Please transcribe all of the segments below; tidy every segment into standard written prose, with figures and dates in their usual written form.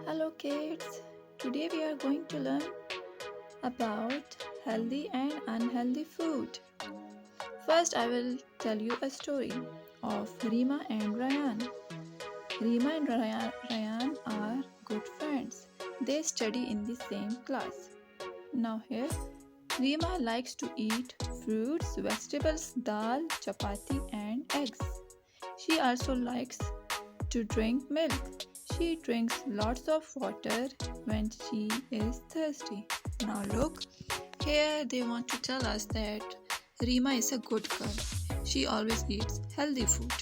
Hello kids, today we are going to learn about healthy and unhealthy food. First I will tell you a story of Rima and Ryan. Rima and Ryan are good friends. They study in the same class. Now here, Rima likes to eat fruits, vegetables, dal, chapati and eggs. She also likes to drink milk. She drinks lots of water when she is thirsty. Now look, here they want to tell us that Rima is a good girl. She always eats healthy food.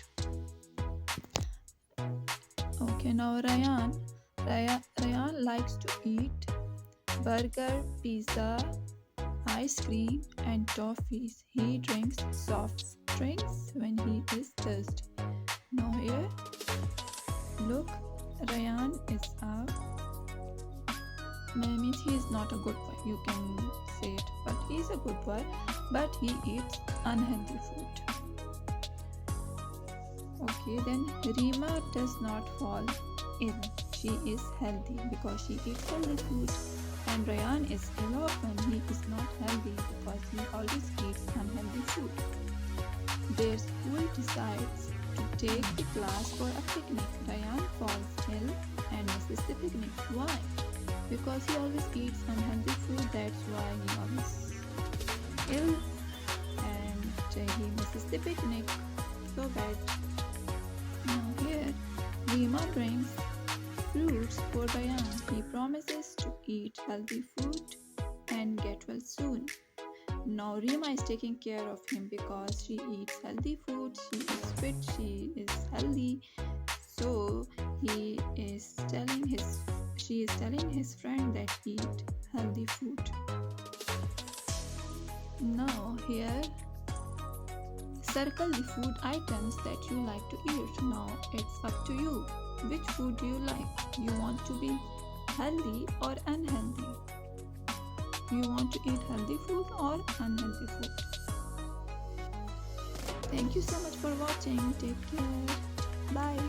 Okay, now Ryan likes to eat burger, pizza, ice cream and toffees. He drinks soft drinks when he is thirsty. Now here, look, Ryan is means he is not a good boy. You can say it, but he is a good boy. But he eats unhealthy food. Okay, then Rima does not fall ill. She is healthy because she eats healthy food. And Ryan is ill when he is not healthy because he always eats unhealthy food. Their school decides to take the class for a picnic. Ryan falls ill and misses the picnic. Why? Because he always eats unhealthy food, that's why he always ill and he misses the picnic. So bad. Now here, Rima brings fruits for Ryan. He promises to eat healthy food and get well soon. Now Rima is taking care of him because she eats healthy food, she is fit, she is healthy. So she is telling his friend that eat healthy food. Now here, circle the food items that you like to eat. Now it's up to you. Which food do you like? You want to be healthy or unhealthy? You want to eat healthy food or unhealthy food? Thank you so much for watching. Take care. Bye.